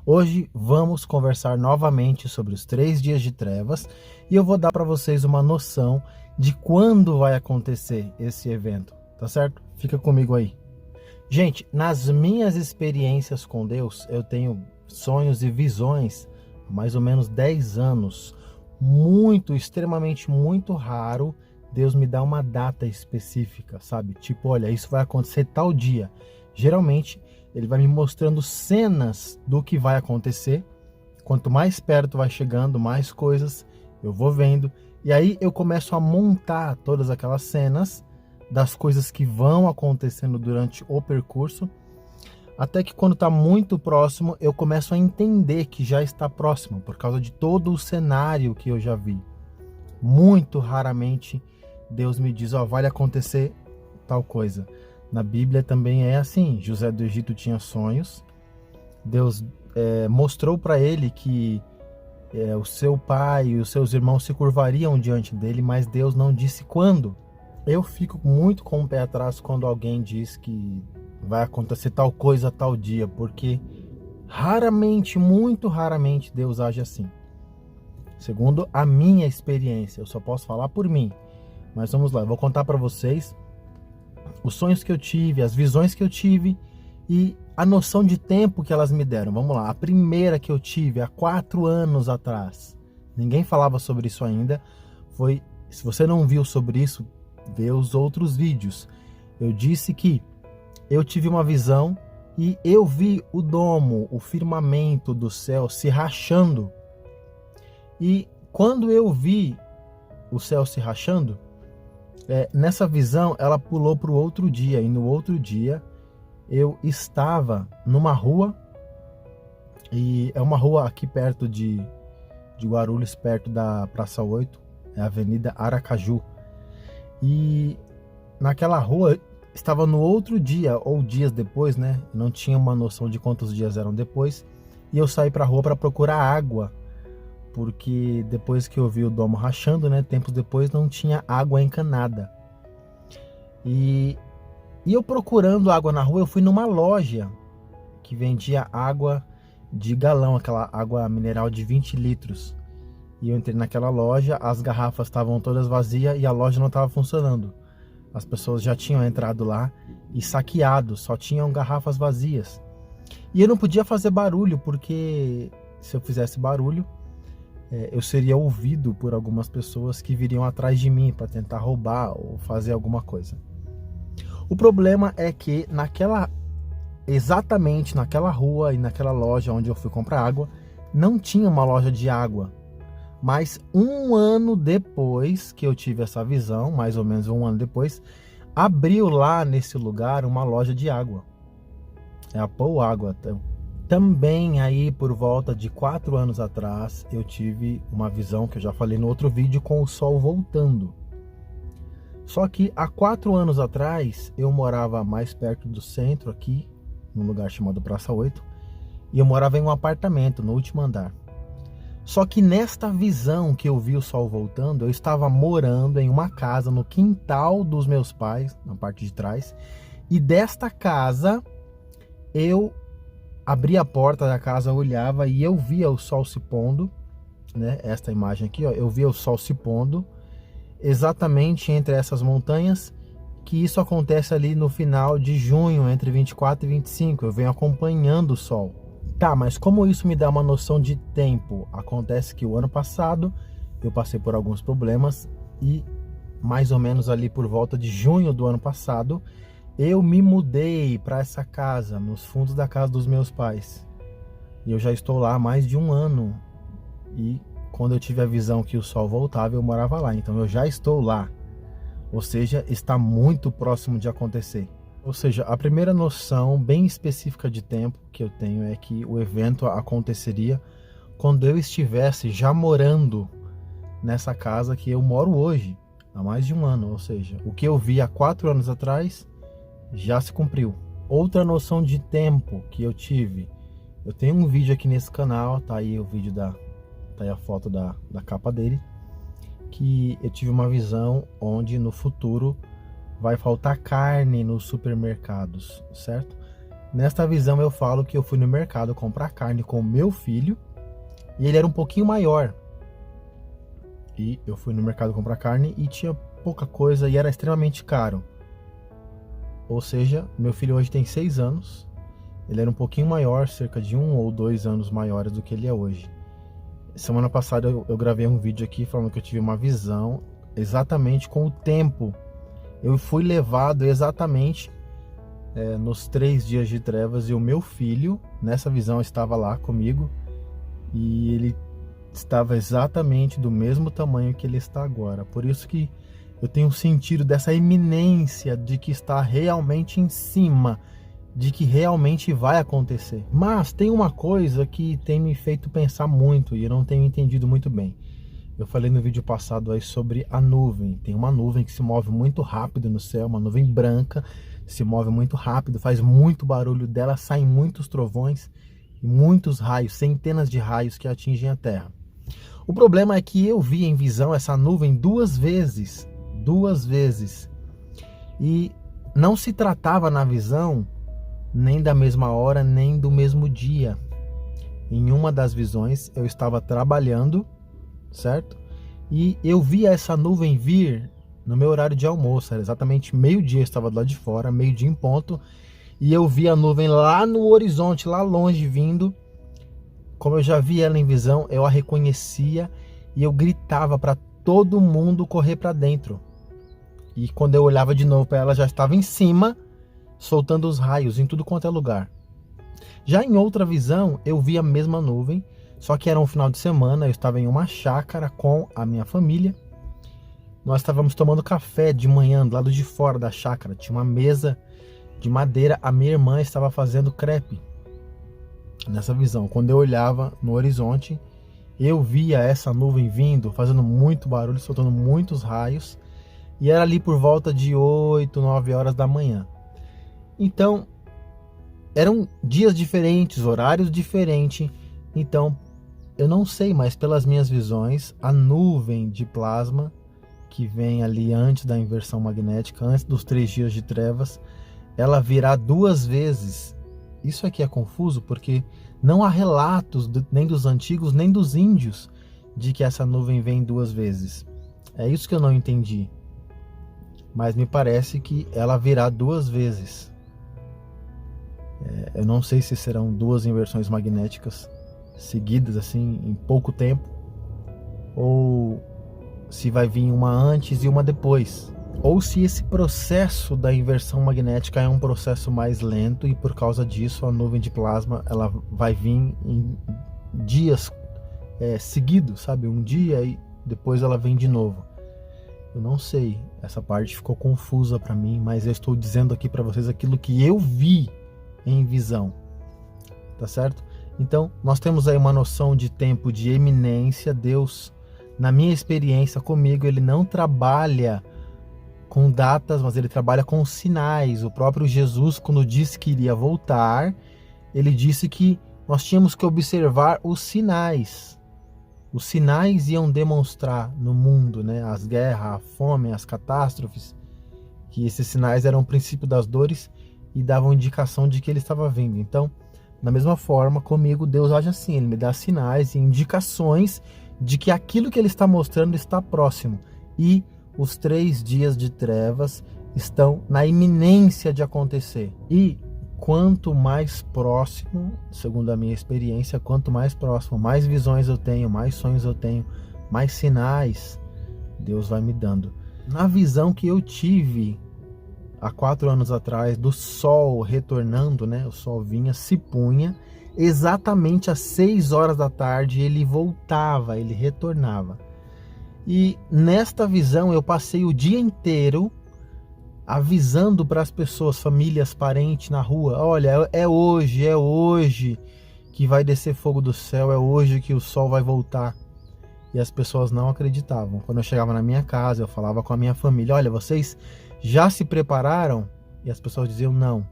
Hoje vamos conversar novamente sobre os 3 dias de trevas e eu vou dar para vocês uma noção de quando vai acontecer esse evento, tá certo? Fica comigo aí. Gente, nas minhas experiências com Deus, eu tenho sonhos e visões há mais ou menos 10 anos. Extremamente muito raro Deus me dá uma data específica, sabe? Tipo, olha, isso vai acontecer tal dia. Geralmente, ele vai me mostrando cenas do que vai acontecer. Quanto mais perto vai chegando, mais coisas eu vou vendo. E aí eu começo a montar todas aquelas cenas das coisas que vão acontecendo durante o percurso. Até que quando está muito próximo, eu começo a entender que já está próximo, por causa de todo o cenário que eu já vi. Muito raramente Deus me diz, vai acontecer tal coisa. Na Bíblia também é assim. José do Egito tinha sonhos. Deus mostrou para ele que o seu pai e os seus irmãos se curvariam diante dele, mas Deus não disse quando. Eu fico muito com o pé atrás quando alguém diz que vai acontecer tal coisa tal dia, porque raramente, muito raramente Deus age assim. Segundo a minha experiência, eu só posso falar por mim. Mas vamos lá, eu vou contar para vocês os sonhos que eu tive, as visões que eu tive e a noção de tempo que elas me deram. Vamos lá, a primeira que eu tive há 4 anos atrás, ninguém falava sobre isso ainda, se você não viu sobre isso, vê os outros vídeos. Eu disse que eu tive uma visão e eu vi o domo, o firmamento do céu se rachando. E quando eu vi o céu se rachando, nessa visão ela pulou para o outro dia. E no outro dia eu estava numa rua, e é uma rua aqui perto de Guarulhos, perto da Praça 8, é a Avenida Aracaju. E naquela rua estava no outro dia, ou dias depois, né? Não tinha uma noção de quantos dias eram depois. E eu saí para a rua para procurar água, porque depois que eu vi o domo rachando, né, tempos depois não tinha água encanada. E eu procurando água na rua, eu fui numa loja que vendia água de galão, aquela água mineral de 20 litros. E eu entrei naquela loja, as garrafas estavam todas vazias e a loja não estava funcionando. As pessoas já tinham entrado lá e saqueado, só tinham garrafas vazias. E eu não podia fazer barulho, porque se eu fizesse barulho, eu seria ouvido por algumas pessoas que viriam atrás de mim para tentar roubar ou fazer alguma coisa. O problema é que exatamente naquela rua e naquela loja onde eu fui comprar água, não tinha uma loja de água. Mas 1 ano depois que eu tive essa visão, mais ou menos 1 ano depois, abriu lá nesse lugar uma loja de água. É a Pou Água. Também aí por volta de 4 anos atrás, eu tive uma visão que eu já falei no outro vídeo, com o sol voltando. Só que há 4 anos atrás, eu morava mais perto do centro aqui, num lugar chamado Praça 8, e eu morava em um apartamento no último andar. Só que nesta visão que eu vi o sol voltando, eu estava morando em uma casa no quintal dos meus pais, na parte de trás, e desta casa eu abri a porta da casa, olhava e eu via o sol se pondo, né? Esta imagem aqui, eu via o sol se pondo exatamente entre essas montanhas, que isso acontece ali no final de junho, entre 24 e 25, eu venho acompanhando o sol. Tá, mas como isso me dá uma noção de tempo? Acontece que o ano passado eu passei por alguns problemas e mais ou menos ali por volta de junho do ano passado, eu me mudei para essa casa, nos fundos da casa dos meus pais. E eu já estou lá há mais de 1 ano. E quando eu tive a visão que o sol voltava, eu morava lá. Então eu já estou lá. Ou seja, está muito próximo de acontecer. Ou seja, a primeira noção bem específica de tempo que eu tenho é que o evento aconteceria quando eu estivesse já morando nessa casa que eu moro hoje, há mais de 1 ano. Ou seja, o que eu vi há 4 anos atrás já se cumpriu. Outra noção de tempo que eu tive, eu tenho um vídeo aqui nesse canal, tá aí o vídeo tá aí a foto da capa dele, que eu tive uma visão onde no futuro vai faltar carne nos supermercados, certo? Nesta visão eu falo que eu fui no mercado comprar carne com o meu filho e ele era um pouquinho maior. E eu fui no mercado comprar carne e tinha pouca coisa e era extremamente caro. Ou seja, meu filho hoje tem 6 anos, ele era um pouquinho maior, cerca de 1 ou 2 anos maiores do que ele é hoje. Semana passada eu gravei um vídeo aqui falando que eu tive uma visão exatamente com o tempo. Eu fui levado exatamente nos 3 dias de trevas e o meu filho, nessa visão, estava lá comigo e ele estava exatamente do mesmo tamanho que ele está agora. Por isso que eu tenho sentido dessa iminência de que está realmente em cima, de que realmente vai acontecer. Mas tem uma coisa que tem me feito pensar muito e eu não tenho entendido muito bem. Eu falei no vídeo passado aí sobre a nuvem. Tem uma nuvem que se move muito rápido no céu, uma nuvem branca, se move muito rápido, faz muito barulho, dela saem muitos trovões e muitos raios, centenas de raios que atingem a terra. O problema é que eu vi em visão essa nuvem duas vezes, e não se tratava na visão nem da mesma hora, nem do mesmo dia. Em uma das visões eu estava trabalhando, certo? E eu via essa nuvem vir no meu horário de almoço, era exatamente meio-dia, eu estava do lado de fora, meio-dia em ponto, e eu vi a nuvem lá no horizonte, lá longe vindo. Como eu já vi ela em visão, eu a reconhecia e eu gritava para todo mundo correr para dentro. E quando eu olhava de novo para ela, já estava em cima, soltando os raios em tudo quanto é lugar. Já em outra visão, eu vi a mesma nuvem, só que era um final de semana, eu estava em uma chácara com a minha família. Nós estávamos tomando café de manhã, do lado de fora da chácara. Tinha uma mesa de madeira, a minha irmã estava fazendo crepe. Nessa visão, quando eu olhava no horizonte, eu via essa nuvem vindo, fazendo muito barulho, soltando muitos raios, e era ali por volta de 8, 9 horas da manhã. Então, eram dias diferentes, horários diferentes. Então, eu não sei, mas pelas minhas visões, a nuvem de plasma que vem ali antes da inversão magnética, antes dos 3 dias de trevas, ela virá 2 vezes. Isso aqui é confuso porque não há relatos nem dos antigos nem dos índios de que essa nuvem vem 2 vezes. É isso que eu não entendi. Mas me parece que ela virá 2 vezes. Eu não sei se serão 2 inversões magnéticas seguidas assim em pouco tempo, ou se vai vir uma antes e uma depois, ou se esse processo da inversão magnética é um processo mais lento e por causa disso a nuvem de plasma ela vai vir em dias seguidos, sabe? Um dia e depois ela vem de novo. Eu não sei, essa parte ficou confusa para mim, mas eu estou dizendo aqui para vocês aquilo que eu vi em visão, tá certo? Então nós temos aí uma noção de tempo de eminência. Deus, na minha experiência comigo, ele não trabalha com datas, mas ele trabalha com sinais. O próprio Jesus, quando disse que iria voltar, ele disse que nós tínhamos que observar os sinais. Os sinais iam demonstrar no mundo, né, as guerras, a fome, as catástrofes, que esses sinais eram o princípio das dores e davam indicação de que ele estava vindo. Então, da mesma forma, comigo, Deus age assim, ele me dá sinais e indicações de que aquilo que ele está mostrando está próximo. E os 3 dias de trevas estão na iminência de acontecer. E quanto mais próximo, segundo a minha experiência, quanto mais próximo, mais visões eu tenho, mais sonhos eu tenho, mais sinais Deus vai me dando. Na visão que eu tive há 4 anos atrás, do sol retornando, né? O sol vinha, se punha, exatamente às 6 horas da tarde ele voltava, ele retornava. E nesta visão eu passei o dia inteiro avisando para as pessoas, famílias, parentes na rua: olha, é hoje que vai descer fogo do céu, é hoje que o sol vai voltar. E as pessoas não acreditavam. Quando eu chegava na minha casa, eu falava com a minha família: olha, vocês já se prepararam? E as pessoas diziam não.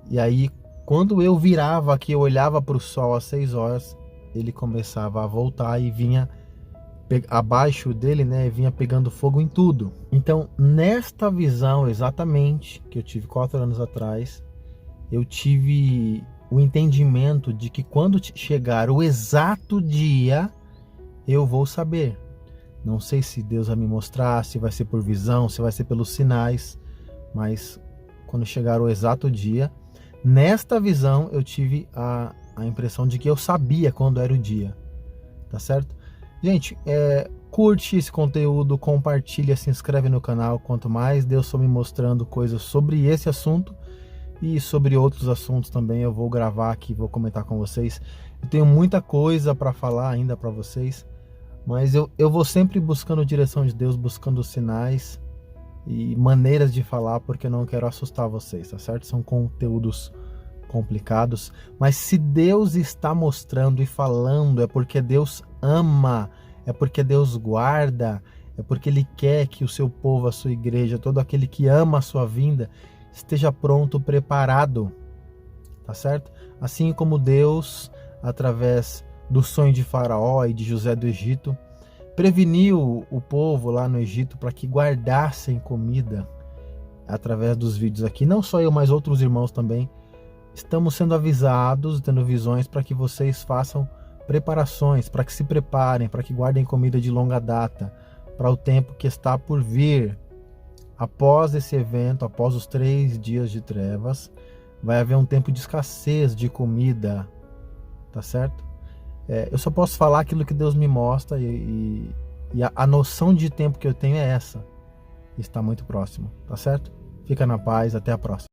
E aí, quando eu virava aqui, eu olhava para o sol às 6 horas, ele começava a voltar e vinha abaixo dele, né, vinha pegando fogo em tudo. Então, nesta visão exatamente que eu tive 4 anos atrás, eu tive o entendimento de que quando chegar o exato dia, eu vou saber. Não sei se Deus vai me mostrar, se vai ser por visão, se vai ser pelos sinais, mas quando chegar o exato dia, nesta visão eu tive a impressão de que eu sabia quando era o dia, tá certo? Gente, curte esse conteúdo, compartilha, se inscreve no canal. Quanto mais Deus for me mostrando coisas sobre esse assunto e sobre outros assuntos também, eu vou gravar aqui, vou comentar com vocês. Eu tenho muita coisa para falar ainda para vocês, mas eu vou sempre buscando direção de Deus, buscando sinais e maneiras de falar, porque eu não quero assustar vocês, tá certo? São conteúdos complicados, mas se Deus está mostrando e falando, é porque Deus ama, é porque Deus guarda, é porque Ele quer que o seu povo, a sua igreja, todo aquele que ama a sua vinda, esteja pronto, preparado, tá certo? Assim como Deus, através do sonho de Faraó e de José do Egito, preveniu o povo lá no Egito para que guardassem comida através dos vídeos aqui. Não só eu, mas outros irmãos também. Estamos sendo avisados, tendo visões para que vocês façam preparações, para que se preparem, para que guardem comida de longa data, para o tempo que está por vir. Após esse evento, após os 3 dias de trevas, vai haver um tempo de escassez de comida, tá certo? Eu só posso falar aquilo que Deus me mostra e a noção de tempo que eu tenho é essa. Está muito próximo, tá certo? Fica na paz, até a próxima.